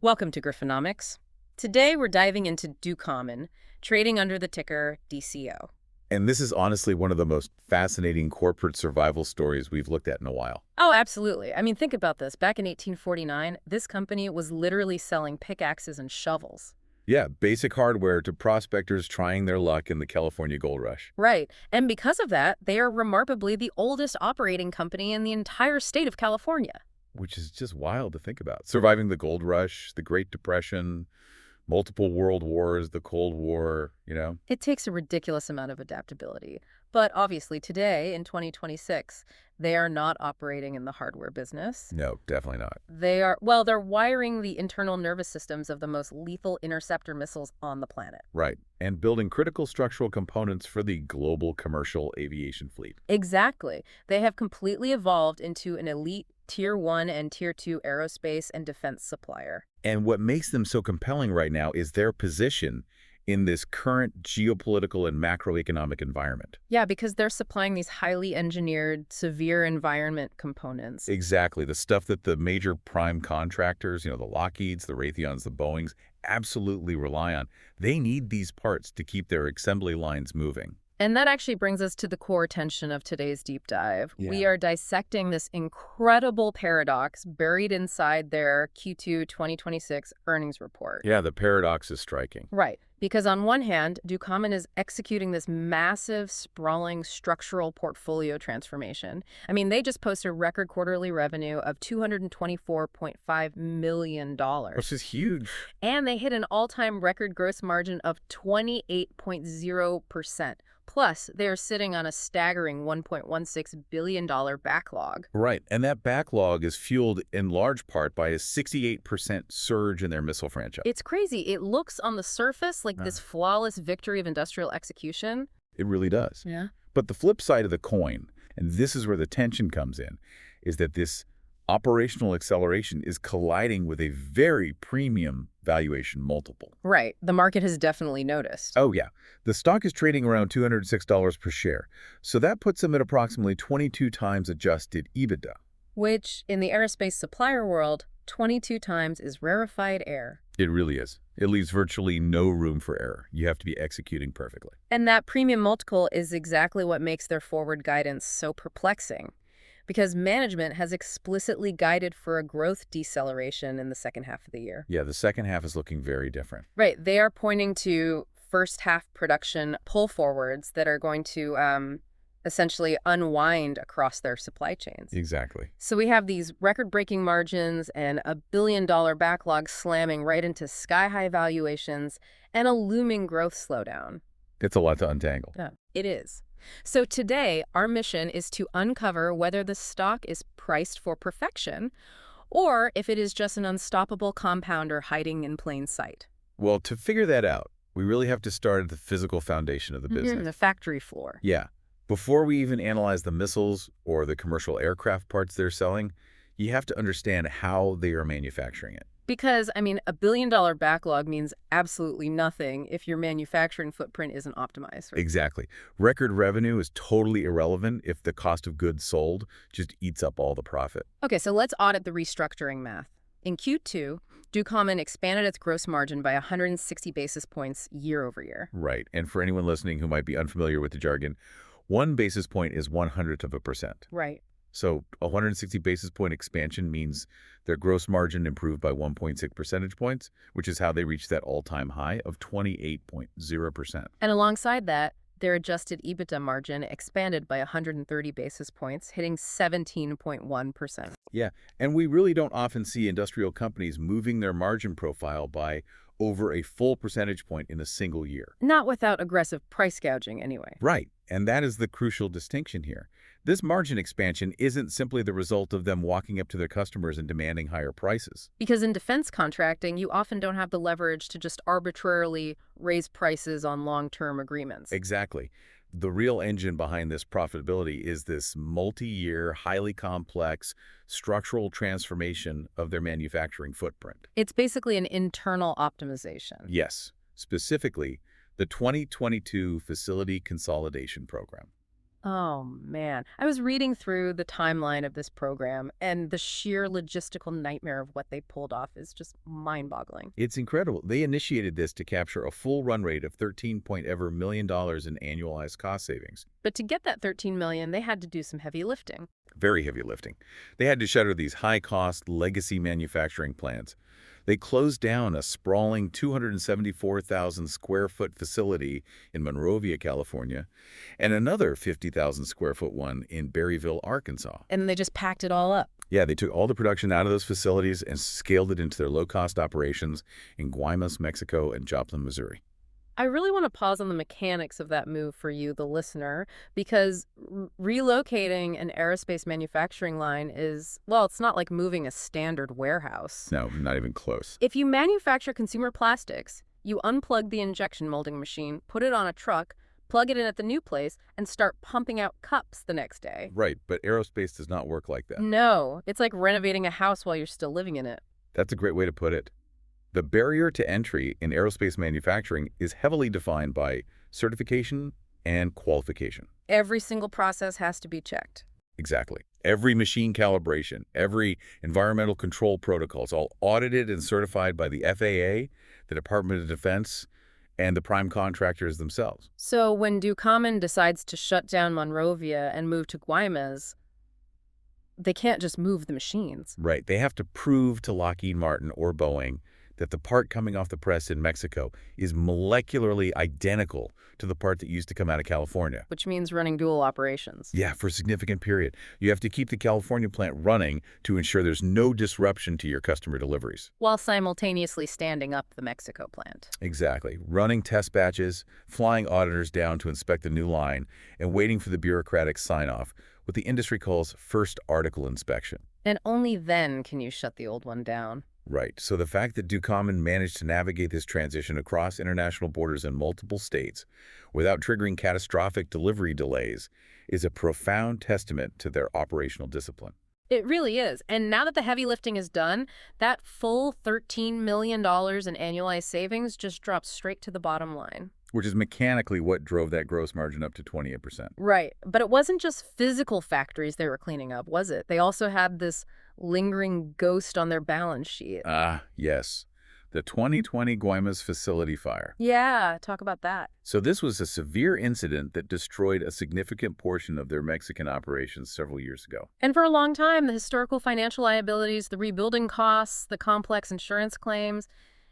Welcome to Griffonomics. Today we're diving into Ducommun, trading under the ticker DCO. And this is honestly one of the most fascinating corporate survival stories we've looked at in a while. Oh, absolutely. I mean, think about this. Back in 1849, this company was literally selling pickaxes and shovels. Yeah, basic hardware to prospectors trying their luck in the California gold rush. Right. And because of that, they are remarkably the oldest operating company in the entire state of California. Which is just wild to think about. Surviving the gold rush, the Great Depression, multiple world wars, the Cold War. It takes a ridiculous amount of adaptability. But obviously today, in 2026, they are not operating in the hardware business. No, definitely not. They're wiring the internal nervous systems of the most lethal interceptor missiles on the planet. Right. And building critical structural components for the global commercial aviation fleet. Exactly. They have completely evolved into an elite Tier 1 and Tier 2 aerospace and defense supplier. And what makes them so compelling right now is their position in this current geopolitical and macroeconomic environment. Yeah, because they're supplying these highly engineered, severe environment components. Exactly. The stuff that the major prime contractors, the Lockheeds, the Raytheons, the Boeings, absolutely rely on. They need these parts to keep their assembly lines moving. And that actually brings us to the core tension of today's deep dive. Yeah. We are dissecting this incredible paradox buried inside their Q2 2026 earnings report. Yeah, the paradox is striking. Right. Because on one hand, Ducommun is executing this massive, sprawling structural portfolio transformation. I mean, they just posted record quarterly revenue of $224.5 million. Which is huge. And they hit an all-time record gross margin of 28.0%. Plus, they are sitting on a staggering $1.16 billion backlog. Right. And that backlog is fueled in large part by a 68% surge in their missile franchise. It's crazy. It looks on the surface like this flawless victory of industrial execution. It really does. Yeah. But the flip side of the coin, and this is where the tension comes in, is that this operational acceleration is colliding with a very premium valuation multiple. Right. The market has definitely noticed. Oh, yeah. The stock is trading around $206 per share. So that puts them at approximately 22 times adjusted EBITDA. Which, in the aerospace supplier world, 22 times is rarefied air. It really is. It leaves virtually no room for error. You have to be executing perfectly. And that premium multiple is exactly what makes their forward guidance so perplexing. Because management has explicitly guided for a growth deceleration in the second half of the year. Yeah, the second half is looking very different. Right. They are pointing to first half production pull forwards that are going to essentially unwind across their supply chains. Exactly. So we have these record-breaking margins and a billion-dollar backlog slamming right into sky-high valuations and a looming growth slowdown. It's a lot to untangle. Yeah, it is. So today, our mission is to uncover whether the stock is priced for perfection or if it is just an unstoppable compounder hiding in plain sight. Well, to figure that out, we really have to start at the physical foundation of the business. The factory floor. Yeah. Before we even analyze the missiles or the commercial aircraft parts they're selling, you have to understand how they are manufacturing it. Because, I mean, a billion-dollar backlog means absolutely nothing if your manufacturing footprint isn't optimized. Right? Exactly. Record revenue is totally irrelevant if the cost of goods sold just eats up all the profit. Okay, so let's audit the restructuring math. In Q2, Ducommun expanded its gross margin by 160 basis points year over year. Right. And for anyone listening who might be unfamiliar with the jargon, 1 basis point is 0.01%. Right. So a 160 basis point expansion means their gross margin improved by 1.6 percentage points, which is how they reached that all-time high of 28.0%. And alongside that, their adjusted EBITDA margin expanded by 130 basis points, hitting 17.1%. Yeah, and we really don't often see industrial companies moving their margin profile by over a full percentage point in a single year. Not without aggressive price gouging, anyway. Right, and that is the crucial distinction here. This margin expansion isn't simply the result of them walking up to their customers and demanding higher prices. Because in defense contracting, you often don't have the leverage to just arbitrarily raise prices on long-term agreements. Exactly. The real engine behind this profitability is this multi-year, highly complex structural transformation of their manufacturing footprint. It's basically an internal optimization. Yes, specifically the 2022 Facility Consolidation Program. Oh, man. I was reading through the timeline of this program, and the sheer logistical nightmare of what they pulled off is just mind-boggling. It's incredible. They initiated this to capture a full run rate of 13 point ever million dollars in annualized cost savings. But to get that 13 million, they had to do some heavy lifting. Very heavy lifting. They had to shutter these high-cost legacy manufacturing plants. They closed down a sprawling 274,000 square foot facility in Monrovia, California, and another 50,000 square foot one in Berryville, Arkansas. And they just packed it all up. Yeah, they took all the production out of those facilities and scaled it into their low-cost operations in Guaymas, Mexico, and Joplin, Missouri. I really want to pause on the mechanics of that move for you, the listener, because relocating an aerospace manufacturing line is, well, it's not like moving a standard warehouse. No, not even close. If you manufacture consumer plastics, you unplug the injection molding machine, put it on a truck, plug it in at the new place, and start pumping out cups the next day. Right, but aerospace does not work like that. No, it's like renovating a house while you're still living in it. That's a great way to put it. The barrier to entry in aerospace manufacturing is heavily defined by certification and qualification. Every single process has to be checked. Exactly. Every machine calibration, every environmental control protocol is all audited and certified by the FAA, the Department of Defense, and the prime contractors themselves. So when Ducommun decides to shut down Monrovia and move to Guaymas, they can't just move the machines. Right. They have to prove to Lockheed Martin or Boeing that the part coming off the press in Mexico is molecularly identical to the part that used to come out of California. Which means running dual operations. Yeah, for a significant period. You have to keep the California plant running to ensure there's no disruption to your customer deliveries. While simultaneously standing up the Mexico plant. Exactly. Running test batches, flying auditors down to inspect the new line, and waiting for the bureaucratic sign-off, what the industry calls first article inspection. And only then can you shut the old one down. Right. So the fact that Ducommun managed to navigate this transition across international borders in multiple states without triggering catastrophic delivery delays is a profound testament to their operational discipline. It really is. And now that the heavy lifting is done, that full $13 million in annualized savings just drops straight to the bottom line. Which is mechanically what drove that gross margin up to 28%. Right. But it wasn't just physical factories they were cleaning up, was it? They also had this lingering ghost on their balance sheet. Ah, yes. The 2020 Guaymas facility fire. Yeah, talk about that. So this was a severe incident that destroyed a significant portion of their Mexican operations several years ago. And for a long time, the historical financial liabilities, the rebuilding costs, the complex insurance claims,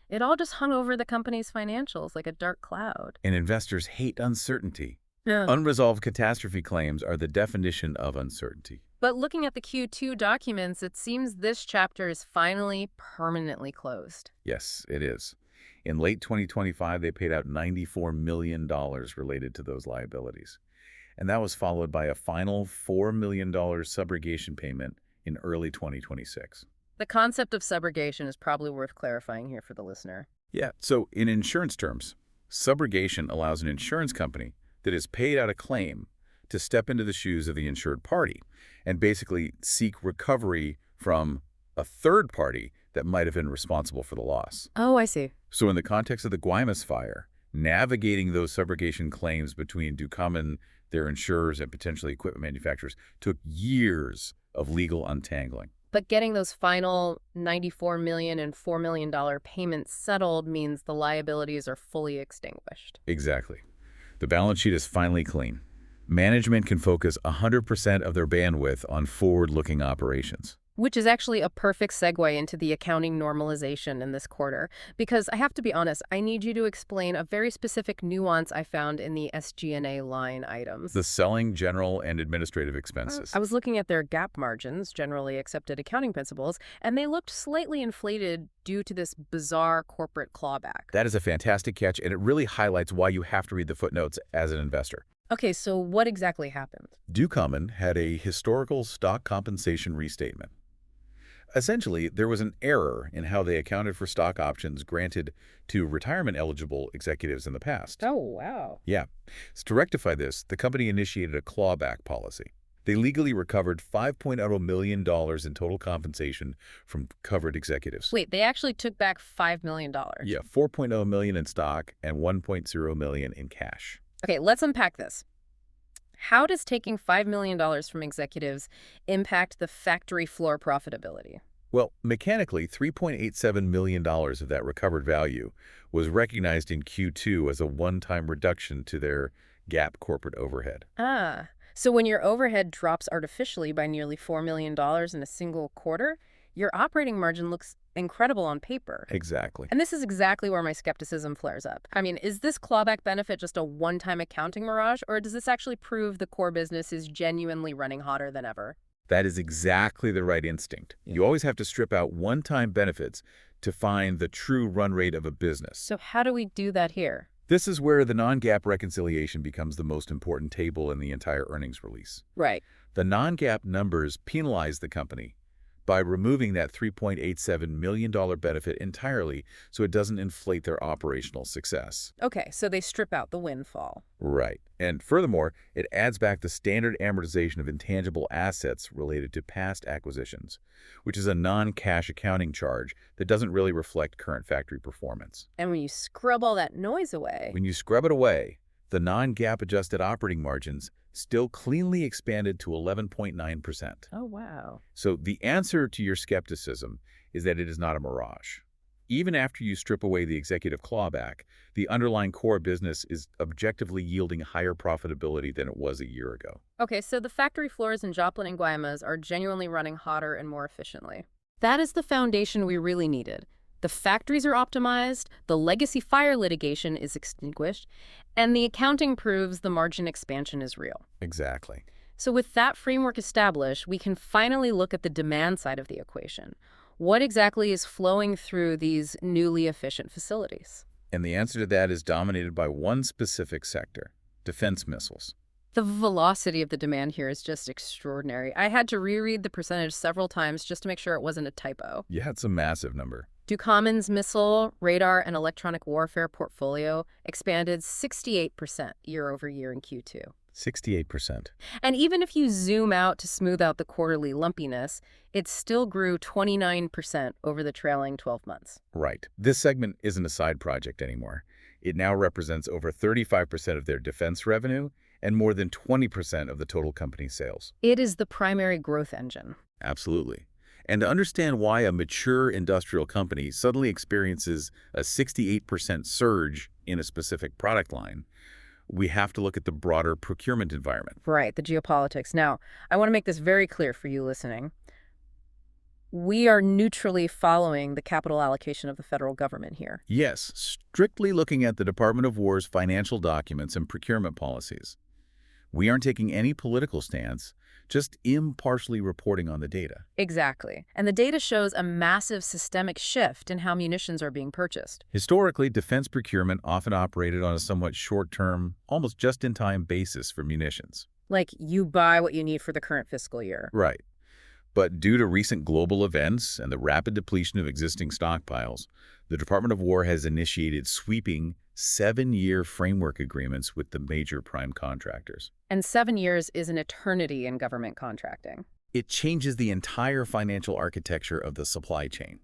it all just hung over the company's financials like a dark cloud. And investors hate uncertainty. Yeah. Unresolved catastrophe claims are the definition of uncertainty. But looking at the Q2 documents, it seems this chapter is finally permanently closed. Yes, it is. In late 2025, they paid out $94 million related to those liabilities. And that was followed by a final $4 million subrogation payment in early 2026. The concept of subrogation is probably worth clarifying here for the listener. Yeah, so in insurance terms, subrogation allows an insurance company that has paid out a claim to step into the shoes of the insured party and basically seek recovery from a third party that might have been responsible for the loss. Oh, I see. So in the context of the Guaymas fire, navigating those subrogation claims between Ducommun, their insurers, and potentially equipment manufacturers took years of legal untangling. But getting those final $94 million and $4 million payments settled means the liabilities are fully extinguished. Exactly. The balance sheet is finally clean. Management can focus 100% of their bandwidth on forward-looking operations. Which is actually a perfect segue into the accounting normalization in this quarter. Because I have to be honest, I need you to explain a very specific nuance I found in the SG&A line items. The selling, general, and administrative expenses. I was looking at their GAAP margins, generally accepted accounting principles, and they looked slightly inflated due to this bizarre corporate clawback. That is a fantastic catch, and it really highlights why you have to read the footnotes as an investor. Okay, so what exactly happened? Ducommun had a historical stock compensation restatement. Essentially, there was an error in how they accounted for stock options granted to retirement-eligible executives in the past. Oh, wow. Yeah. So to rectify this, the company initiated a clawback policy. They legally recovered $5.0 million in total compensation from covered executives. Wait, they actually took back $5 million? Yeah, $4.0 million in stock and $1.0 million in cash. Okay, let's unpack this. How does taking $5 million from executives impact the factory floor profitability? Well, mechanically, $3.87 million of that recovered value was recognized in Q2 as a one-time reduction to their GAAP corporate overhead. Ah, so when your overhead drops artificially by nearly $4 million in a single quarter, your operating margin looks incredible on paper. Exactly. And this is exactly where my skepticism flares up. I mean, is this clawback benefit just a one-time accounting mirage, or does this actually prove the core business is genuinely running hotter than ever? That is exactly the right instinct. You always have to strip out one-time benefits to find the true run rate of a business. So how do we do that here? This is where the non-GAAP reconciliation becomes the most important table in the entire earnings release. Right. The non-GAAP numbers penalize the company by removing that $3.87 million benefit entirely so it doesn't inflate their operational success. Okay, so they strip out the windfall. Right. And furthermore, it adds back the standard amortization of intangible assets related to past acquisitions, which is a non-cash accounting charge that doesn't really reflect current factory performance. And when you scrub all that noise away... When you scrub it away, the non-GAAP adjusted operating margins still cleanly expanded to 11.9%. Oh, wow. So the answer to your skepticism is that it is not a mirage. Even after you strip away the executive clawback, the underlying core business is objectively yielding higher profitability than it was a year ago. Okay, so the factory floors in Joplin and Guaymas are genuinely running hotter and more efficiently. That is the foundation we really needed. The factories are optimized, the legacy fire litigation is extinguished, and the accounting proves the margin expansion is real. Exactly. So with that framework established, we can finally look at the demand side of the equation. What exactly is flowing through these newly efficient facilities? And the answer to that is dominated by one specific sector: defense missiles. The velocity of the demand here is just extraordinary. I had to reread the percentage several times just to make sure it wasn't a typo. Yeah, it's a massive number. Ducommun's missile, radar, and electronic warfare portfolio expanded 68% year over year in Q2. 68%. And even if you zoom out to smooth out the quarterly lumpiness, it still grew 29% over the trailing 12 months. Right. This segment isn't a side project anymore. It now represents over 35% of their defense revenue and more than 20% of the total company sales. It is the primary growth engine. Absolutely. And to understand why a mature industrial company suddenly experiences a 68% surge in a specific product line, we have to look at the broader procurement environment. Right, the geopolitics. Now, I want to make this very clear for you listening. We are neutrally following the capital allocation of the federal government here. Yes, strictly looking at the Department of War's financial documents and procurement policies. We aren't taking any political stance, just impartially reporting on the data. Exactly. And the data shows a massive systemic shift in how munitions are being purchased. Historically, defense procurement often operated on a somewhat short-term, almost just-in-time basis for munitions. Like, you buy what you need for the current fiscal year. Right. But due to recent global events and the rapid depletion of existing stockpiles, the Department of War has initiated sweeping 7-year framework agreements with the major prime contractors. And 7 years is an eternity in government contracting. It changes the entire financial architecture of the supply chain.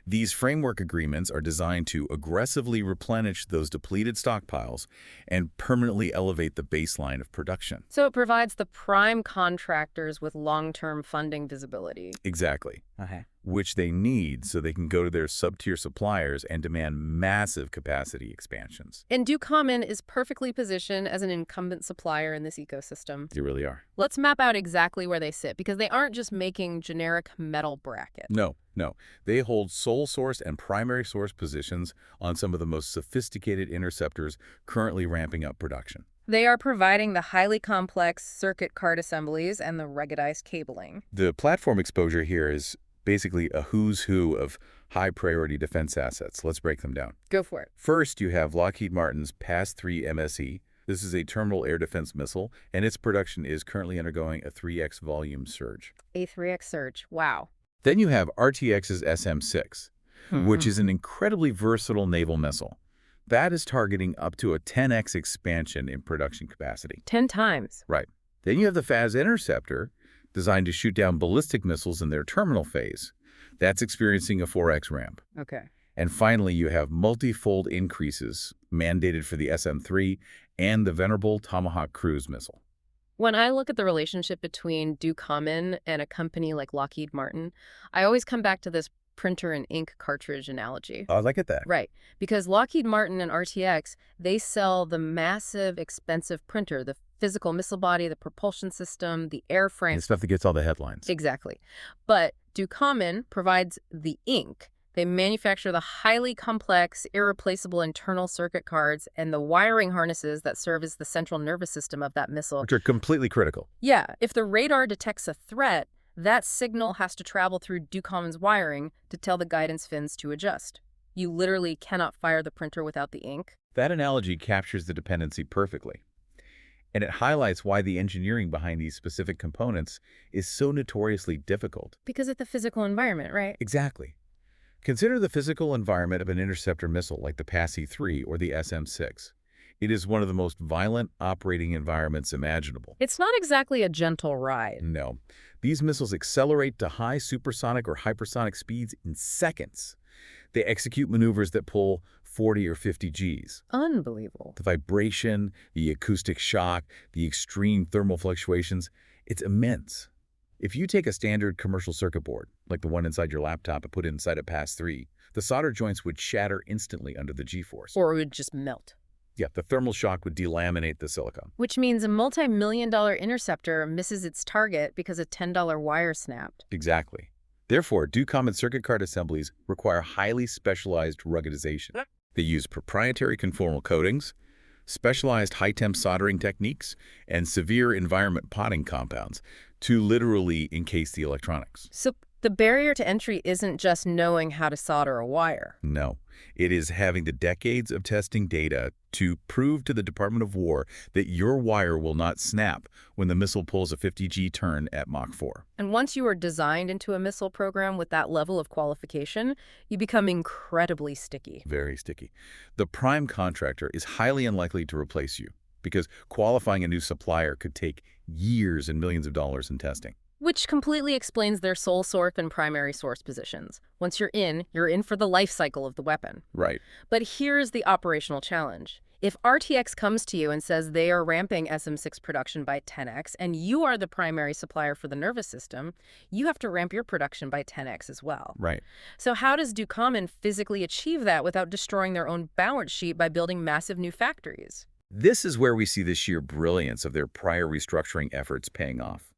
These framework agreements are designed to aggressively replenish those depleted stockpiles and permanently elevate the baseline of production. So it provides the prime contractors with long-term funding visibility. Exactly. Okay. Which they need so they can go to their sub-tier suppliers and demand massive capacity expansions. And Ducommun is perfectly positioned as an incumbent supplier in this ecosystem. They really are. Let's map out exactly where they sit, because they aren't just making generic metal brackets. No. They hold sole source and primary source positions on some of the most sophisticated interceptors currently ramping up production. They are providing the highly complex circuit card assemblies and the ruggedized cabling. The platform exposure here is basically a who's who of high-priority defense assets. Let's break them down. Go for it. First, you have Lockheed Martin's PAS-3 MSE. This is a terminal air defense missile, and its production is currently undergoing a 3x volume surge. A 3x surge. Wow. Then you have RTX's SM-6, which is an incredibly versatile naval missile. That is targeting up to a 10x expansion in production capacity. 10 times. Right. Then you have the FAS Interceptor, designed to shoot down ballistic missiles in their terminal phase. That's experiencing a 4x ramp. Okay. And finally, you have multi-fold increases mandated for the SM-3 and the venerable Tomahawk cruise missile. When I look at the relationship between Ducommun and a company like Lockheed Martin, I always come back to this printer and ink cartridge analogy. Oh, I look at that. Right. Because Lockheed Martin and RTX, they sell the massive, expensive printer, the physical missile body, the propulsion system, the airframe. And stuff that gets all the headlines. Exactly. But Ducommun provides the ink. They manufacture the highly complex, irreplaceable internal circuit cards and the wiring harnesses that serve as the central nervous system of that missile. Which are completely critical. Yeah, if the radar detects a threat, that signal has to travel through Ducommun's wiring to tell the guidance fins to adjust. You literally cannot fire the printer without the ink. That analogy captures the dependency perfectly. And it highlights why the engineering behind these specific components is so notoriously difficult. Because of the physical environment, right? Exactly. Consider the physical environment of an interceptor missile like the PASI-3 or the SM-6. It is one of the most violent operating environments imaginable. It's not exactly a gentle ride. No. These missiles accelerate to high supersonic or hypersonic speeds in seconds. They execute maneuvers that pull 40 or 50 Gs. Unbelievable. The vibration, the acoustic shock, the extreme thermal fluctuations, it's immense. If you take a standard commercial circuit board, like the one inside your laptop and put it inside a PAS-3, the solder joints would shatter instantly under the G-force. Or it would just melt. Yeah, the thermal shock would delaminate the silicon. Which means a multi-million-dollar interceptor misses its target because a $10 wire snapped. Exactly. Therefore, Ducommun circuit card assemblies require highly specialized ruggedization. They use proprietary conformal coatings, specialized high-temp soldering techniques, and severe environment potting compounds to literally encase the electronics. So the barrier to entry isn't just knowing how to solder a wire. No, it is having the decades of testing data to prove to the Department of War that your wire will not snap when the missile pulls a 50G turn at Mach 4. And once you are designed into a missile program with that level of qualification, you become incredibly sticky. Very sticky. The prime contractor is highly unlikely to replace you because qualifying a new supplier could take years and millions of dollars in testing. Which completely explains their sole source and primary source positions. Once you're in for the life cycle of the weapon. Right. But here's the operational challenge. If RTX comes to you and says they are ramping SM-6 production by 10x and you are the primary supplier for the nervous system, you have to ramp your production by 10x as well. Right. So how does Ducommun physically achieve that without destroying their own balance sheet by building massive new factories? This is where we see the sheer brilliance of their prior restructuring efforts paying off.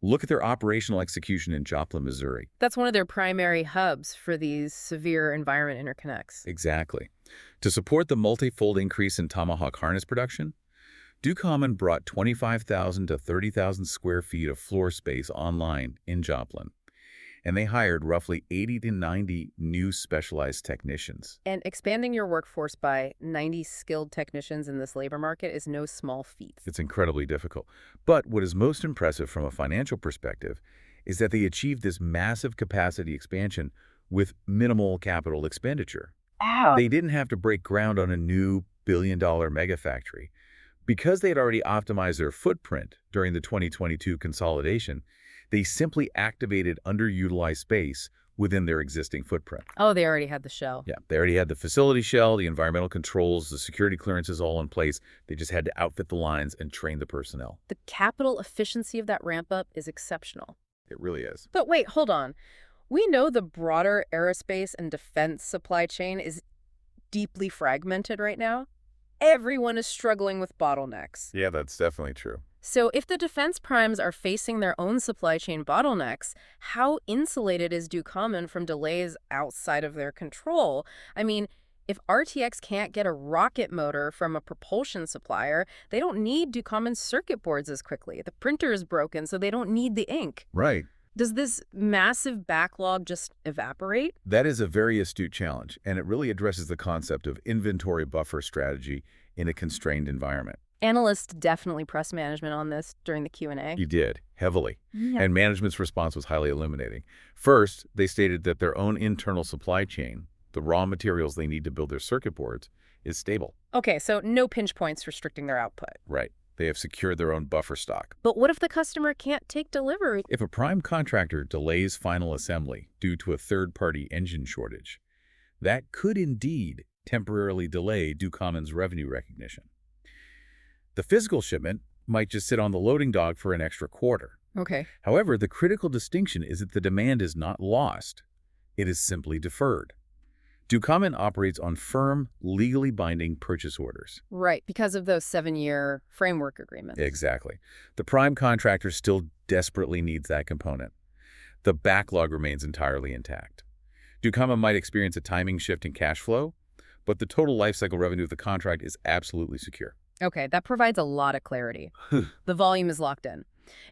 Look at their operational execution in Joplin, Missouri. That's one of their primary hubs for these severe environment interconnects. Exactly. To support the multi-fold increase in Tomahawk harness production, Ducommun brought 25,000 to 30,000 square feet of floor space online in Joplin, and they hired roughly 80 to 90 new specialized technicians. And expanding your workforce by 90 skilled technicians in this labor market is no small feat. It's incredibly difficult. But what is most impressive from a financial perspective is that they achieved this massive capacity expansion with minimal capital expenditure. Ow. They didn't have to break ground on a new billion-dollar mega factory. Because they had already optimized their footprint during the 2022 consolidation, they simply activated underutilized space within their existing footprint. Oh, they already had the shell. Yeah, they already had the facility shell, the environmental controls, the security clearances all in place. They just had to outfit the lines and train the personnel. The capital efficiency of that ramp-up is exceptional. It really is. But wait, hold on. We know the broader aerospace and defense supply chain is deeply fragmented right now. Everyone is struggling with bottlenecks. Yeah, that's definitely true. So if the defense primes are facing their own supply chain bottlenecks, how insulated is Ducommun from delays outside of their control? I mean, if RTX can't get a rocket motor from a propulsion supplier, they don't need Ducommun circuit boards as quickly. The printer is broken, so they don't need the ink. Right. Does this massive backlog just evaporate? That is a very astute challenge, and it really addresses the concept of inventory buffer strategy in a constrained environment. Analysts definitely pressed management on this during the Q&A. You did, heavily. Yeah. And management's response was highly illuminating. First, they stated that their own internal supply chain, the raw materials they need to build their circuit boards, is stable. Okay, so no pinch points restricting their output. Right. They have secured their own buffer stock. But what if the customer can't take delivery? If a prime contractor delays final assembly due to a third-party engine shortage, that could indeed temporarily delay Ducommun's revenue recognition. The physical shipment might just sit on the loading dock for an extra quarter. Okay. However, the critical distinction is that the demand is not lost. It is simply deferred. Ducommun operates on firm, legally binding purchase orders. Right, because of those 7-year framework agreements. Exactly. The prime contractor still desperately needs that component. The backlog remains entirely intact. Ducommun might experience a timing shift in cash flow, but the total lifecycle revenue of the contract is absolutely secure. Okay, that provides a lot of clarity. The volume is locked in.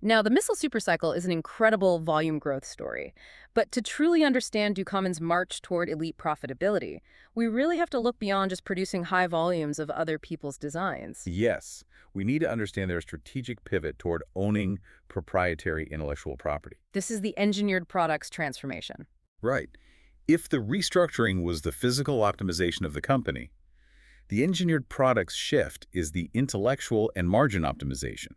Now, the missile supercycle is an incredible volume growth story. But to truly understand Ducommun's march toward elite profitability, we really have to look beyond just producing high volumes of other people's designs. Yes, we need to understand their strategic pivot toward owning proprietary intellectual property. This is the engineered products transformation. Right. If the restructuring was the physical optimization of the company, the engineered products shift is the intellectual and margin optimization.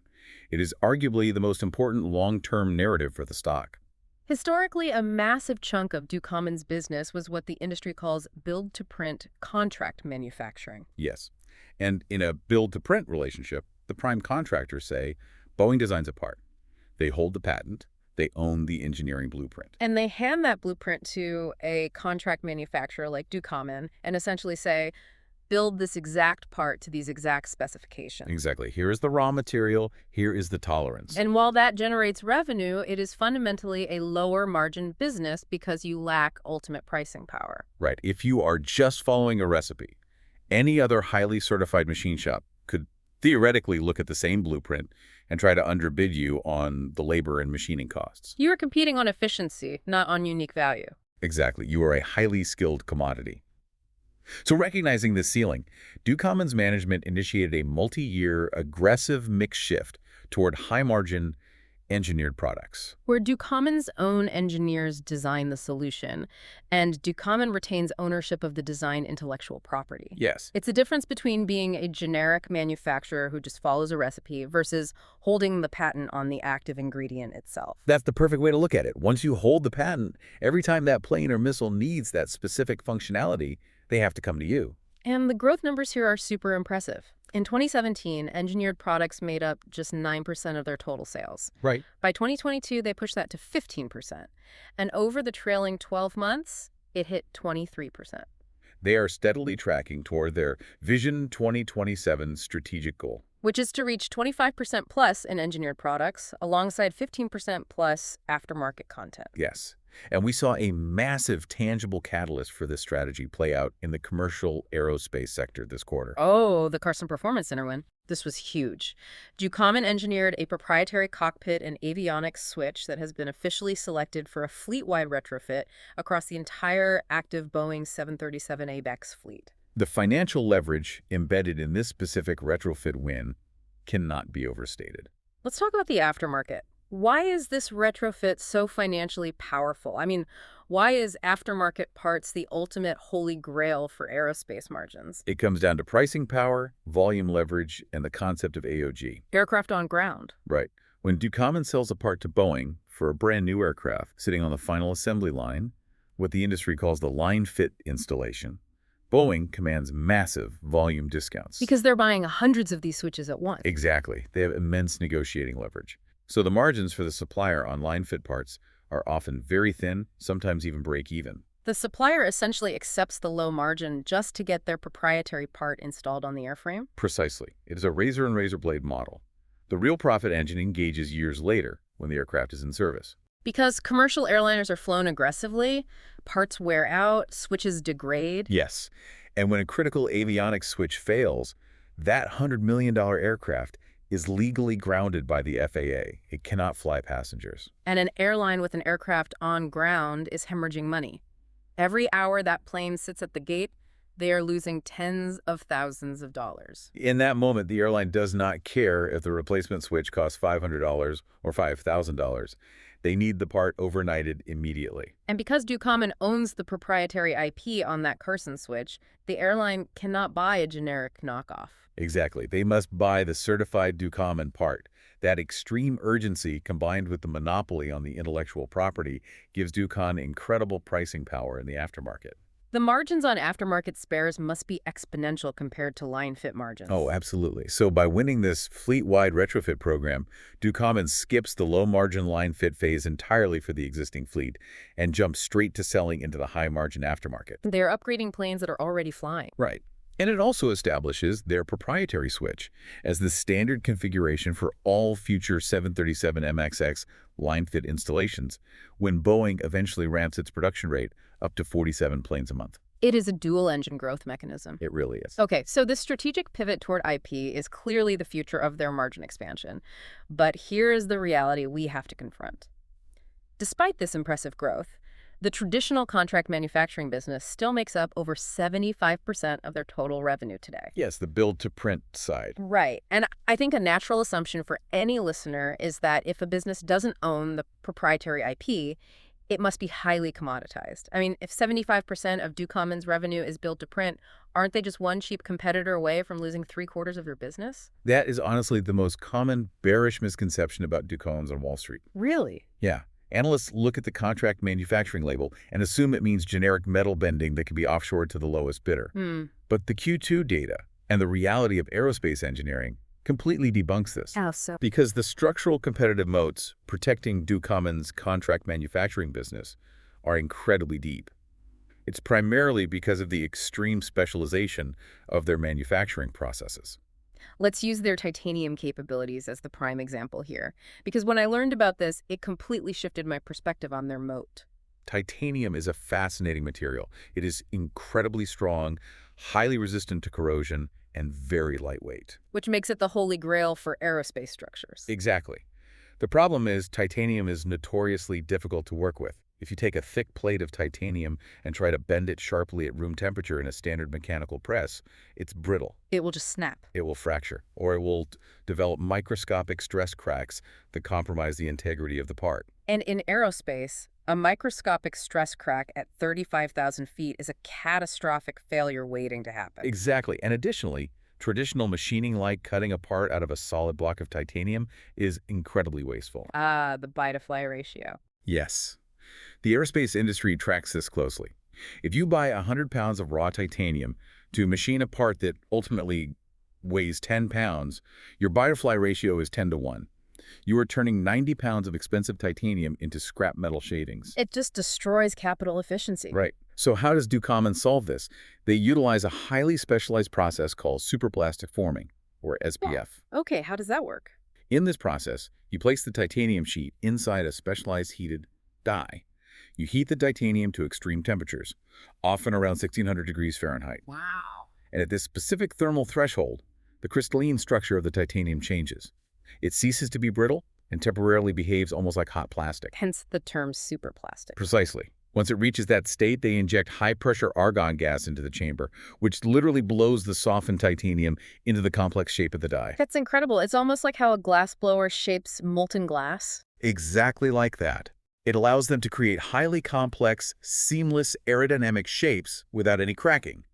It is arguably the most important long-term narrative for the stock. Historically, a massive chunk of Ducommun's business was what the industry calls build-to-print contract manufacturing. Yes. And in a build-to-print relationship, the prime contractors say, Boeing designs a part. They hold the patent. They own the engineering blueprint. And they hand that blueprint to a contract manufacturer like Ducommun and essentially say, build this exact part to these exact specifications. Exactly. Here is the raw material. Here is the tolerance. And while that generates revenue, it is fundamentally a lower margin business because you lack ultimate pricing power. Right. If you are just following a recipe, any other highly certified machine shop could theoretically look at the same blueprint and try to underbid you on the labor and machining costs. You are competing on efficiency, not on unique value. Exactly. You are a highly skilled commodity. So recognizing this ceiling, Ducommun's management initiated a multi-year aggressive mix shift toward high-margin engineered products. Where Ducommun's own engineers design the solution, and Ducommun retains ownership of the design intellectual property. Yes. It's a difference between being a generic manufacturer who just follows a recipe versus holding the patent on the active ingredient itself. That's the perfect way to look at it. Once you hold the patent, every time that plane or missile needs that specific functionality, they have to come to you. And the growth numbers here are super impressive. In 2017, engineered products made up just 9% of their total sales. Right. By 2022, they pushed that to 15%. And over the trailing 12 months, it hit 23%. They are steadily tracking toward their Vision 2027 strategic goal, which is to reach 25% plus in engineered products alongside 15% plus aftermarket content. Yes. And we saw a massive tangible catalyst for this strategy play out in the commercial aerospace sector this quarter. Oh, the Carson Performance Center win. This was huge. Ducommun engineered a proprietary cockpit and avionics switch that has been officially selected for a fleet-wide retrofit across the entire active Boeing 737 ABEX fleet. The financial leverage embedded in this specific retrofit win cannot be overstated. Let's talk about the aftermarket. Why is this retrofit so financially powerful? I mean, why is aftermarket parts the ultimate holy grail for aerospace margins? It comes down to pricing power, volume leverage, and the concept of AOG. Aircraft on ground. Right. When Ducommun sells a part to Boeing for a brand new aircraft sitting on the final assembly line, what the industry calls the line fit installation, Boeing commands massive volume discounts. Because they're buying hundreds of these switches at once. Exactly. They have immense negotiating leverage. So the margins for the supplier on line fit parts are often very thin, sometimes even break even. The supplier essentially accepts the low margin just to get their proprietary part installed on the airframe? Precisely. It is a razor and razor blade model. The real profit engine engages years later when the aircraft is in service. Because commercial airliners are flown aggressively, parts wear out, switches degrade. Yes. And when a critical avionics switch fails, that $100 million aircraft is legally grounded by the FAA. It cannot fly passengers. And an airline with an aircraft on ground is hemorrhaging money. Every hour that plane sits at the gate, they are losing tens of thousands of dollars. In that moment, the airline does not care if the replacement switch costs $500 or $5,000. They need the part overnighted immediately. And because Ducommun owns the proprietary IP on that Carson switch, the airline cannot buy a generic knockoff. Exactly. They must buy the certified Ducommun part. That extreme urgency combined with the monopoly on the intellectual property gives Ducommun incredible pricing power in the aftermarket. The margins on aftermarket spares must be exponential compared to line-fit Oh, margins. absolutely. So by winning this fleet-wide retrofit program, Ducommun skips the low-margin line fit phase entirely for the existing fleet and jumps straight to selling into the high-margin aftermarket. They're upgrading planes that are already flying. Right. And it also establishes their proprietary switch as the standard configuration for all future 737 MXX line-fit installations when Boeing eventually ramps its production rate up to 47 planes a month. It is a dual-engine growth mechanism. It really is. Okay, so this strategic pivot toward IP is clearly the future of their margin expansion. But here is the reality we have to confront. Despite this impressive growth, the traditional contract manufacturing business still makes up over 75% of their total revenue today. Yes, the build-to-print side. Right. And I think a natural assumption for any listener is that if a business doesn't own the proprietary IP, it must be highly commoditized. I mean, if 75% of Ducommun's revenue is built to print, aren't they just one cheap competitor away from losing 3/4 of their business? That is honestly the most common bearish misconception about Ducommun's on Wall Street. Really? Yeah. Analysts look at the contract manufacturing label and assume it means generic metal bending that can be offshored to the lowest bidder. But the Q2 data and the reality of aerospace engineering completely debunks this. How so? Because the structural competitive moats protecting Ducommun's contract manufacturing business are incredibly deep. It's primarily because of the extreme specialization of their manufacturing processes. Let's use their titanium capabilities as the prime example here, because when I learned about this, it completely shifted my perspective on their moat. Titanium is a fascinating material. It is incredibly strong, highly resistant to corrosion, and very lightweight. Which makes it the holy grail for aerospace structures. Exactly. The problem is titanium is notoriously difficult to work with. If you take a thick plate of titanium and try to bend it sharply at room temperature in a standard mechanical press, it's brittle. It will just snap. It will fracture, or it will develop microscopic stress cracks that compromise the integrity of the part. And in aerospace, a microscopic stress crack at 35,000 feet is a catastrophic failure waiting to happen. Exactly. And additionally, traditional machining like cutting a part out of a solid block of titanium is incredibly wasteful. Ah, the buy-to-fly ratio. Yes. The aerospace industry tracks this closely. If you buy 100 pounds of raw titanium to machine a part that ultimately weighs 10 pounds, your buy-to-fly ratio is 10 to 1. You are turning 90 pounds of expensive titanium into scrap metal shavings. It just destroys capital efficiency. Right. So how does Ducommun solve this? They utilize a highly specialized process called superplastic forming, or SPF. Okay, how does that work? In this process, you place the titanium sheet inside a specialized heated die. You heat the titanium to extreme temperatures, often around 1600 degrees Fahrenheit. Wow. And at this specific thermal threshold, the crystalline structure of the titanium changes. It ceases to be brittle and temporarily behaves almost like hot plastic. Hence the term superplastic. Precisely. Once it reaches that state, they inject high-pressure argon gas into the chamber, which literally blows the softened titanium into the complex shape of the die. That's incredible. It's almost like how a glass blower shapes molten glass. Exactly like that. It allows them to create highly complex, seamless aerodynamic shapes without any cracking,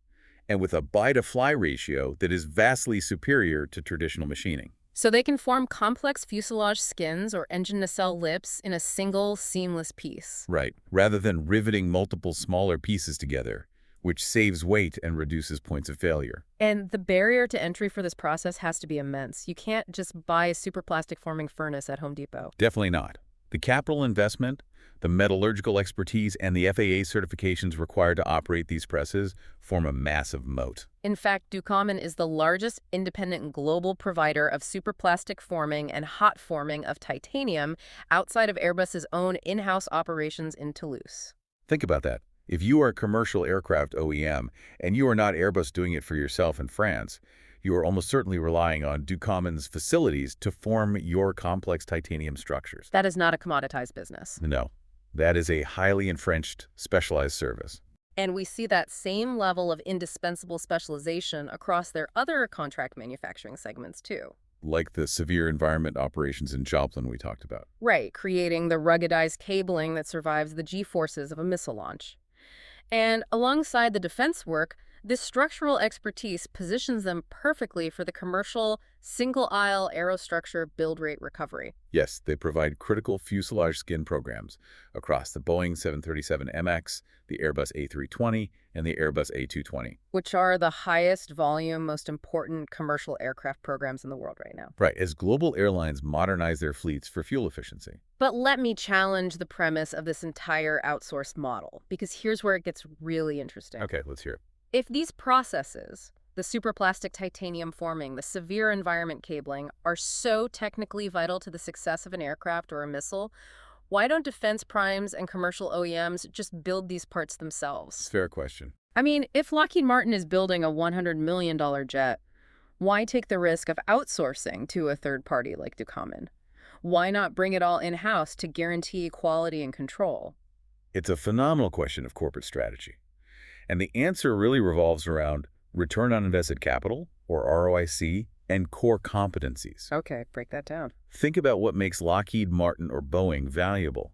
and with a buy-to-fly ratio that is vastly superior to traditional machining. So they can form complex fuselage skins or engine nacelle lips in a single, seamless piece. Right, rather than riveting multiple smaller pieces together, which saves weight and reduces points of failure. And the barrier to entry for this process has to be immense. You can't just buy a superplastic forming furnace at Home Depot. Definitely not. The capital investment, the metallurgical expertise, and the FAA certifications required to operate these presses form a massive moat. In fact, Ducommun is the largest independent global provider of superplastic forming and hot forming of titanium outside of Airbus's own in-house operations in Toulouse. Think about that. If you are a commercial aircraft OEM and you are not Airbus doing it for yourself in France, you are almost certainly relying on Ducommun's facilities to form your complex titanium structures. That is not a commoditized business. No, that is a highly entrenched, specialized service. And we see that same level of indispensable specialization across their other contract manufacturing segments, too. Like the severe environment operations in Joplin we talked about. Right, creating the ruggedized cabling that survives the G-forces of a missile launch. And alongside the defense work, This structural expertise positions them perfectly for the commercial single-aisle aerostructure build rate recovery. Yes, they provide critical fuselage skin programs across the Boeing 737 MX, the Airbus A320, and the Airbus A220. Which are the highest volume, most important commercial aircraft programs in the world right now. Right, as global airlines modernize their fleets for fuel efficiency. But let me challenge the premise of this entire outsourced model, because here's where it gets really interesting. Okay, let's hear it. If these processes, the superplastic titanium forming, the severe environment cabling, are so technically vital to the success of an aircraft or a missile, why don't defense primes and commercial OEMs just build these parts themselves? Fair question. I mean, if Lockheed Martin is building a $100 million jet, why take the risk of outsourcing to a third party like Ducommun? Why not bring it all in-house to guarantee quality and control? It's a phenomenal question of corporate strategy. And the answer really revolves around return on invested capital, or ROIC, and core competencies. Okay, break that down. Think about what makes Lockheed Martin or Boeing valuable.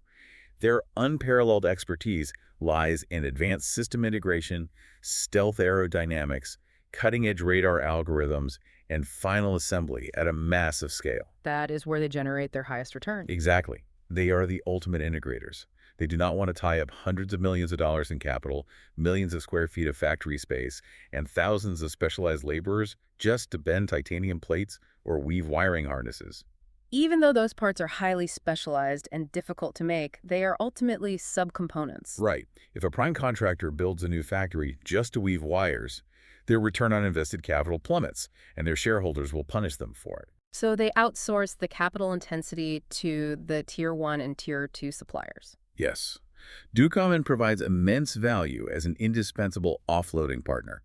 Their unparalleled expertise lies in advanced system integration, stealth aerodynamics, cutting-edge radar algorithms, and final assembly at a massive scale. That is where they generate their highest return. Exactly. They are the ultimate integrators. They do not want to tie up hundreds of millions of dollars in capital, millions of square feet of factory space, and thousands of specialized laborers just to bend titanium plates or weave wiring harnesses. Even though those parts are highly specialized and difficult to make, they are ultimately subcomponents. Right. If a prime contractor builds a new factory just to weave wires, their return on invested capital plummets, and their shareholders will punish them for it. So they outsource the capital intensity to the Tier 1 and Tier 2 suppliers. Yes. Ducommun provides immense value as an indispensable offloading partner.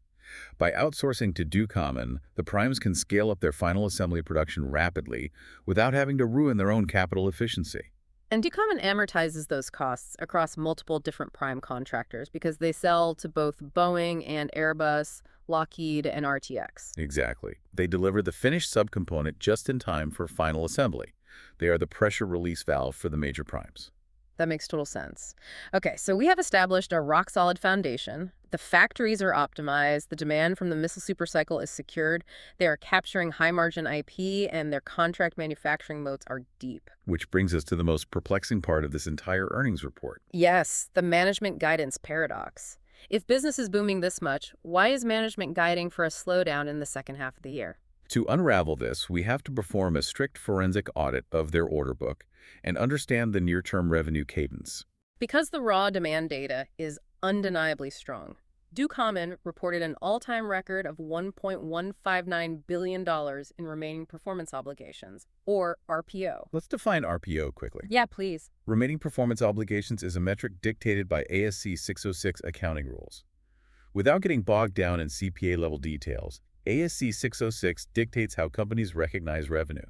By outsourcing to Ducommun, the primes can scale up their final assembly production rapidly without having to ruin their own capital efficiency. And Ducommun amortizes those costs across multiple different prime contractors because they sell to both Boeing and Airbus, Lockheed, and RTX. Exactly. They deliver the finished subcomponent just in time for final assembly. They are the pressure release valve for the major primes. That makes total sense. Okay, so we have established a rock-solid foundation. The factories are optimized. The demand from the missile supercycle is secured. They are capturing high-margin IP, and their contract manufacturing moats are deep. Which brings us to the most perplexing part of this entire earnings report. Yes, the management guidance paradox. If business is booming this much, why is management guiding for a slowdown in the second half of the year? To unravel this, we have to perform a strict forensic audit of their order book and understand the near-term revenue cadence. Because the raw demand data is undeniably strong, Ducommun reported an all-time record of $1.159 billion in remaining performance obligations, or RPO. Let's define RPO quickly. Yeah, please. Remaining performance obligations is a metric dictated by ASC 606 accounting rules. Without getting bogged down in CPA-level details, ASC 606 dictates how companies recognize revenue.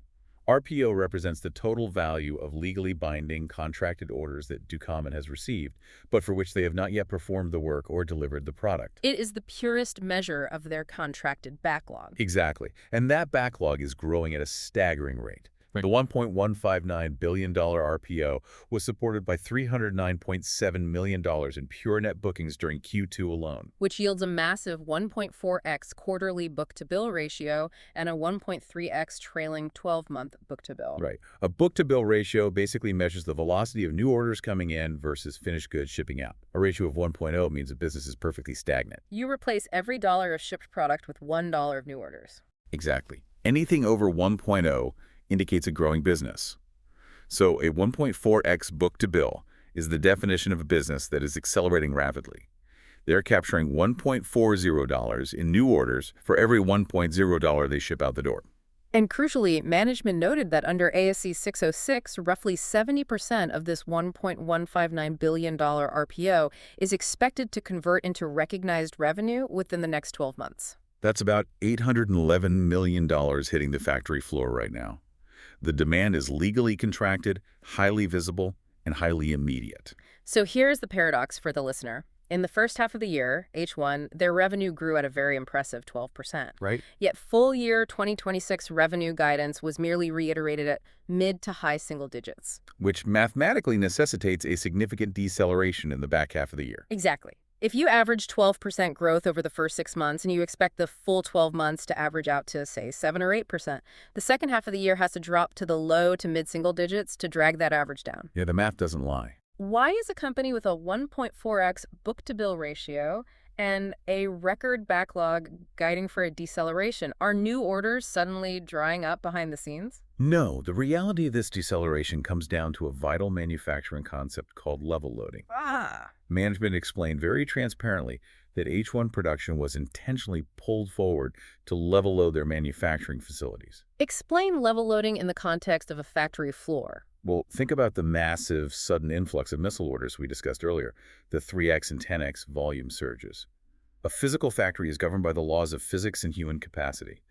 RPO represents the total value of legally binding contracted orders that Ducommun has received, but for which they have not yet performed the work or delivered the product. It is the purest measure of their contracted backlog. Exactly. And that backlog is growing at a staggering rate. The $1.159 billion RPO was supported by $309.7 million in pure net bookings during Q2 alone. Which yields a massive 1.4x quarterly book-to-bill ratio and a 1.3x trailing 12-month book-to-bill. Right. A book-to-bill ratio basically measures the velocity of new orders coming in versus finished goods shipping out. A ratio of 1.0 means a business is perfectly stagnant. You replace every dollar of shipped product with $1 of new orders. Exactly. Anything over 1.0 indicates a growing business. So a 1.4x book-to-bill is the definition of a business that is accelerating rapidly. They're capturing $1.40 in new orders for every $1.0 they ship out the door. And crucially, management noted that under ASC 606, roughly 70% of this $1.159 billion RPO is expected to convert into recognized revenue within the next 12 months. That's about $811 million hitting the factory floor right now. The demand is legally contracted, highly visible, and highly immediate. So here's the paradox for the listener. In the first half of the year, H1, their revenue grew at a very impressive 12%. Right? Yet full year 2026 revenue guidance was merely reiterated at mid to high single digits. Which mathematically necessitates a significant deceleration in the back half of the year. Exactly. If you average 12% growth over the first 6 months and you expect the full 12 months to average out to, say, 7 or 8%, the second half of the year has to drop to the low to mid-single digits to drag that average down. Yeah, the math doesn't lie. Why is a company with a 1.4x book-to-bill ratio and a record backlog guiding for a deceleration? Are new orders suddenly drying up behind the scenes? No, the reality of this deceleration comes down to a vital manufacturing concept called level loading. Ah. Management explained very transparently that H-1 production was intentionally pulled forward to level load their manufacturing facilities. Explain level loading in the context of a factory floor. Well, think about the massive, sudden influx of missile orders we discussed earlier, the 3x and 10x volume surges. A physical factory is governed by the laws of physics and human capacity.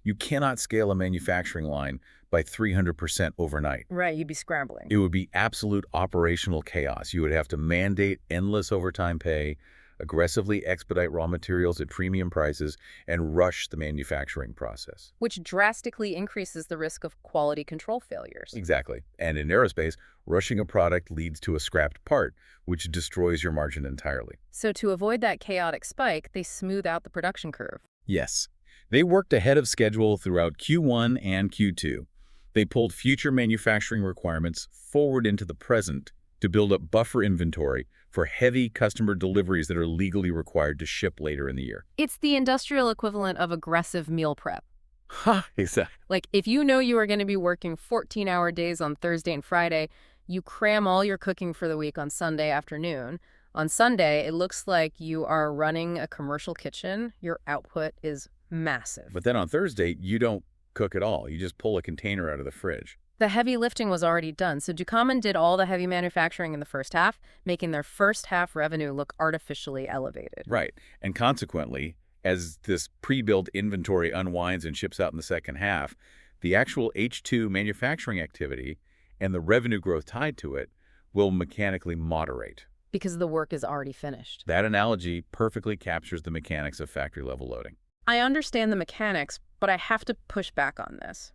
You cannot scale a manufacturing line by 300% overnight. Right, you'd be scrambling. It would be absolute operational chaos. You would have to mandate endless overtime pay, aggressively expedite raw materials at premium prices, and rush the manufacturing process. Which drastically increases the risk of quality control failures. Exactly. And in aerospace, rushing a product leads to a scrapped part, which destroys your margin entirely. So to avoid that chaotic spike, they smooth out the production curve. Yes. They worked ahead of schedule throughout Q1 and Q2. They pulled future manufacturing requirements forward into the present to build up buffer inventory for heavy customer deliveries that are legally required to ship later in the year. It's the industrial equivalent of aggressive meal prep. Ha! Exactly. Like, if you know you are going to be working 14-hour days on Thursday and Friday, you cram all your cooking for the week on Sunday afternoon. On Sunday, it looks like you are running a commercial kitchen. Your output is massive. But then on Thursday, you don't cook at all. You just pull a container out of the fridge. The heavy lifting was already done, so Ducommun did all the heavy manufacturing in the first half, making their first half revenue look artificially elevated. Right. And consequently, as this pre-built inventory unwinds and ships out in the second half, the actual H2 manufacturing activity and the revenue growth tied to it will mechanically moderate. Because the work is already finished. That analogy perfectly captures the mechanics of factory level loading. I understand the mechanics, but I have to push back on this.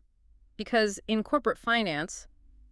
Because in corporate finance,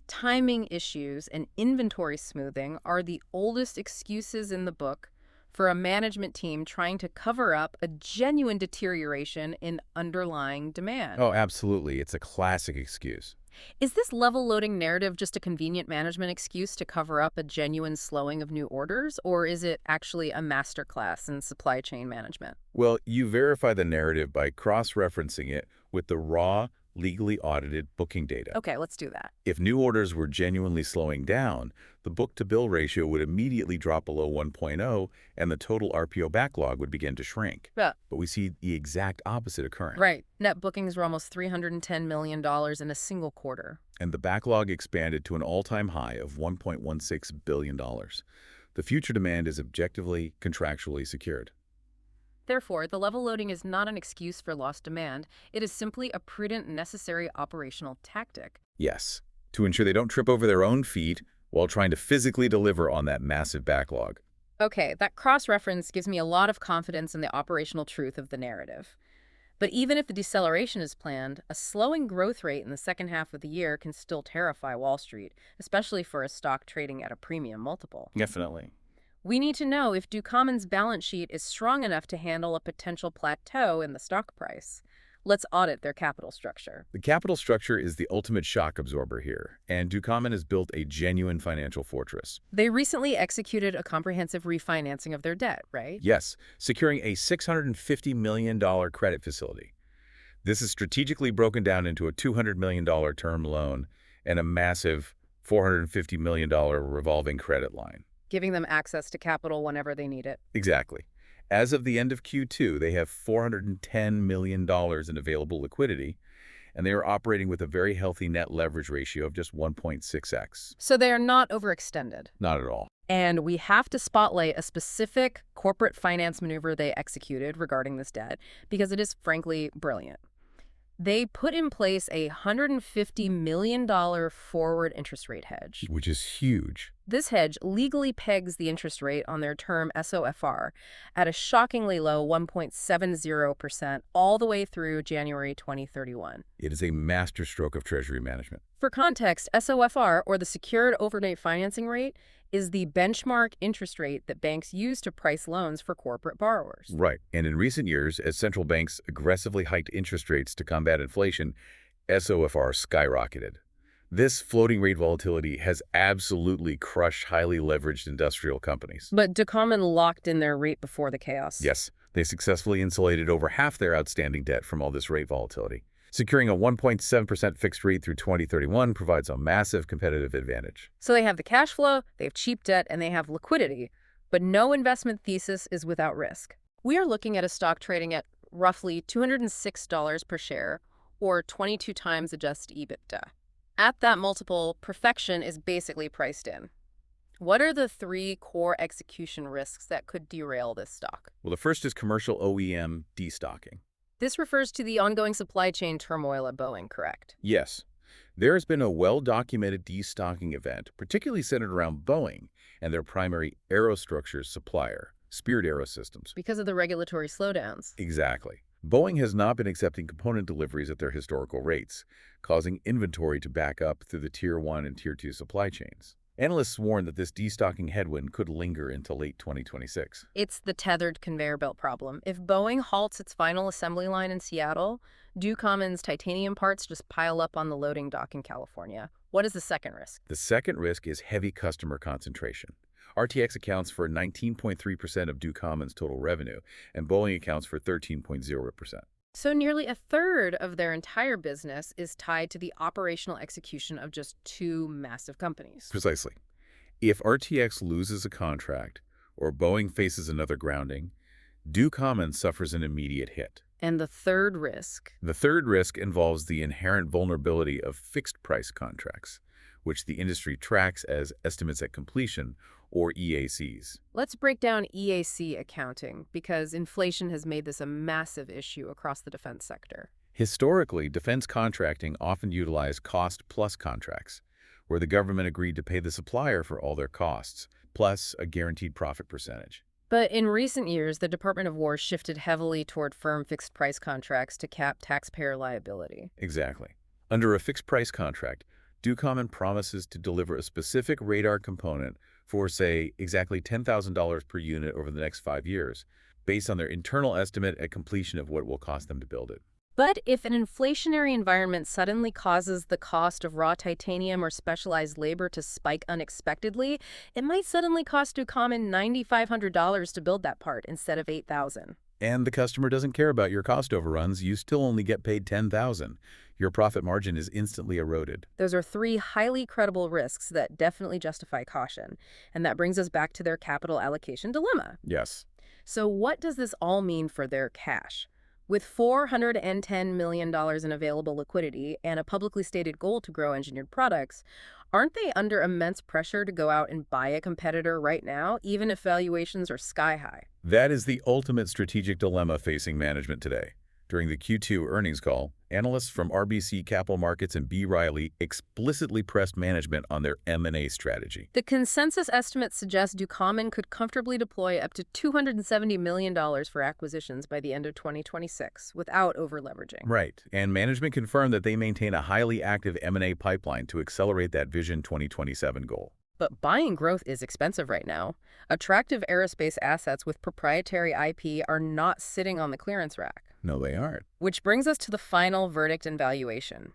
timing issues and inventory smoothing are the oldest excuses in the book for a management team trying to cover up a genuine deterioration in underlying demand. Oh, absolutely. It's a classic excuse. Is this level loading narrative just a convenient management excuse to cover up a genuine slowing of new orders, or is it actually a masterclass in supply chain management? Well, you verify the narrative by cross-referencing it with the raw, legally audited booking data. Okay, let's do that. If new orders were genuinely slowing down, the book-to-bill ratio would immediately drop below 1.0 and the total RPO backlog would begin to shrink. Yeah. But we see the exact opposite occurring. Right. Net bookings were almost $310 million in a single quarter. And the backlog expanded to an all-time high of $1.16 billion. The future demand is objectively, contractually secured. Therefore, the level loading is not an excuse for lost demand. It is simply a prudent, necessary operational tactic. Yes, to ensure they don't trip over their own feet while trying to physically deliver on that massive backlog. Okay, that cross-reference gives me a lot of confidence in the operational truth of the narrative. But even if the deceleration is planned, a slowing growth rate in the second half of the year can still terrify Wall Street, especially for a stock trading at a premium multiple. Definitely. We need to know if Ducommun's balance sheet is strong enough to handle a potential plateau in the stock price. Let's audit their capital structure. The capital structure is the ultimate shock absorber here, and Ducommun has built a genuine financial fortress. They recently executed a comprehensive refinancing of their debt, right? Yes, securing a $650 million credit facility. This is strategically broken down into a $200 million term loan and a massive $450 million revolving credit line. Giving them access to capital whenever they need it. Exactly. As of the end of Q2, they have $410 million in available liquidity, and they are operating with a very healthy net leverage ratio of just 1.6x. So they are not overextended. Not at all. And we have to spotlight a specific corporate finance maneuver they executed regarding this debt, because it is frankly brilliant. They put in place a $150 million forward interest rate hedge. Which is huge. This hedge legally pegs the interest rate on their term SOFR at a shockingly low 1.70% all the way through January 2031. It is a masterstroke of Treasury management. For context, SOFR, or the Secured Overnight Financing Rate, is the benchmark interest rate that banks use to price loans for corporate borrowers. Right. And in recent years, as central banks aggressively hiked interest rates to combat inflation, SOFR skyrocketed. This floating rate volatility has absolutely crushed highly leveraged industrial companies. But Ducommun locked in their rate before the chaos. Yes, they successfully insulated over half their outstanding debt from all this rate volatility. Securing a 1.7% fixed rate through 2031 provides a massive competitive advantage. So they have the cash flow, they have cheap debt, and they have liquidity. But no investment thesis is without risk. We are looking at a stock trading at roughly $206 per share, or 22 times adjusted EBITDA. At that multiple, perfection is basically priced in. What are the three core execution risks that could derail this stock? Well, the first is commercial OEM destocking. This refers to the ongoing supply chain turmoil at Boeing, correct? Yes, there has been a well-documented destocking event, particularly centered around Boeing and their primary aerostructures supplier, Spirit AeroSystems. Because of the regulatory slowdowns. Exactly. Boeing has not been accepting component deliveries at their historical rates, causing inventory to back up through the Tier 1 and Tier 2 supply chains. Analysts warn that this destocking headwind could linger until late 2026. It's the tethered conveyor belt problem. If Boeing halts its final assembly line in Seattle, Ducommun's titanium parts just pile up on the loading dock in California. What is the second risk? The second risk is heavy customer concentration. RTX accounts for 19.3% of Ducommun's total revenue, and Boeing accounts for 13.0%. So nearly a third of their entire business is tied to the operational execution of just two massive companies. Precisely. If RTX loses a contract or Boeing faces another grounding, Ducommun suffers an immediate hit. And the third risk? The third risk involves the inherent vulnerability of fixed-price contracts, which the industry tracks as estimates at completion, or EACs. Let's break down EAC accounting, because inflation has made this a massive issue across the defense sector. Historically, defense contracting often utilized cost-plus contracts, where the government agreed to pay the supplier for all their costs, plus a guaranteed profit percentage. But in recent years, the Department of War shifted heavily toward firm fixed-price contracts to cap taxpayer liability. Exactly. Under a fixed-price contract, Ducommun promises to deliver a specific radar component for, say, exactly $10,000 per unit over the next 5 years, based on their internal estimate at completion of what it will cost them to build it. But if an inflationary environment suddenly causes the cost of raw titanium or specialized labor to spike unexpectedly, it might suddenly cost Ducommun $9,500 to build that part instead of $8,000. And the customer doesn't care about your cost overruns. You still only get paid $10,000. Your profit margin is instantly eroded. Those are three highly credible risks that definitely justify caution. And that brings us back to their capital allocation dilemma. Yes. So what does this all mean for their cash? With $410 million in available liquidity and a publicly stated goal to grow engineered products, aren't they under immense pressure to go out and buy a competitor right now, even if valuations are sky high? That is the ultimate strategic dilemma facing management today. During the Q2 earnings call, analysts from RBC Capital Markets and B. Riley explicitly pressed management on their M&A strategy. The consensus estimates suggest Ducommun could comfortably deploy up to $270 million for acquisitions by the end of 2026 without over-leveraging. Right, and management confirmed that they maintain a highly active M&A pipeline to accelerate that Vision 2027 goal. But buying growth is expensive right now. Attractive aerospace assets with proprietary IP are not sitting on the clearance rack. No, they aren't. Which brings us to the final verdict and valuation.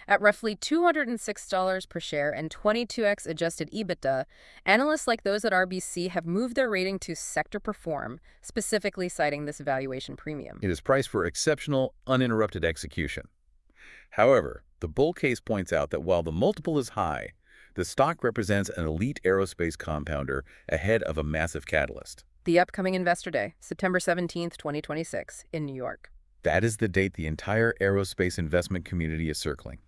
At roughly $206 per share and 22x adjusted EBITDA, analysts like those at RBC have moved their rating to sector perform, specifically citing this valuation premium. It is priced for exceptional, uninterrupted execution. However, the bull case points out that while the multiple is high, the stock represents an elite aerospace compounder ahead of a massive catalyst. The upcoming Investor Day, September 17th, 2026, in New York. That is the date the entire aerospace investment community is circling.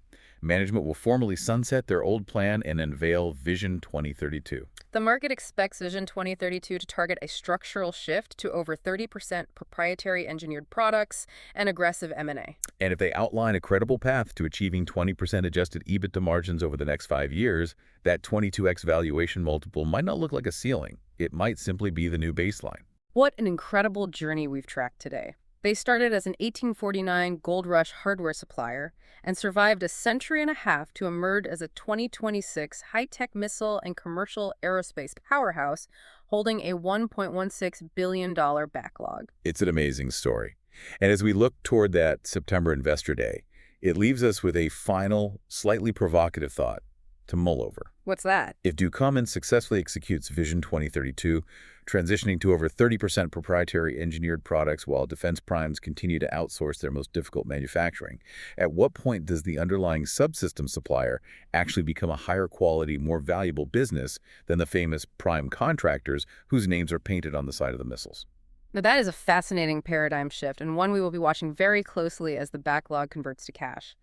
Management will formally sunset their old plan and unveil Vision 2032. The market expects Vision 2032 to target a structural shift to over 30% proprietary engineered products and aggressive M&A. And if they outline a credible path to achieving 20% adjusted EBITDA margins over the next 5 years, that 22x valuation multiple might not look like a ceiling. It might simply be the new baseline. What an incredible journey we've tracked today. They started as an 1849 gold rush hardware supplier and survived a century and a half to emerge as a 2026 high-tech missile and commercial aerospace powerhouse holding a $1.16 billion backlog. It's an amazing story. And as we look toward that September Investor Day, it leaves us with a final, slightly provocative thought to mull over. What's that? If Ducommun successfully executes Vision 2032, transitioning to over 30% proprietary engineered products while defense primes continue to outsource their most difficult manufacturing, at what point does the underlying subsystem supplier actually become a higher quality, more valuable business than the famous prime contractors whose names are painted on the side of the missiles? Now, that is a fascinating paradigm shift and one we will be watching very closely as the backlog converts to cash.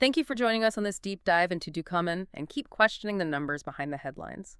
Thank you for joining us on this deep dive into Ducommun, and keep questioning the numbers behind the headlines.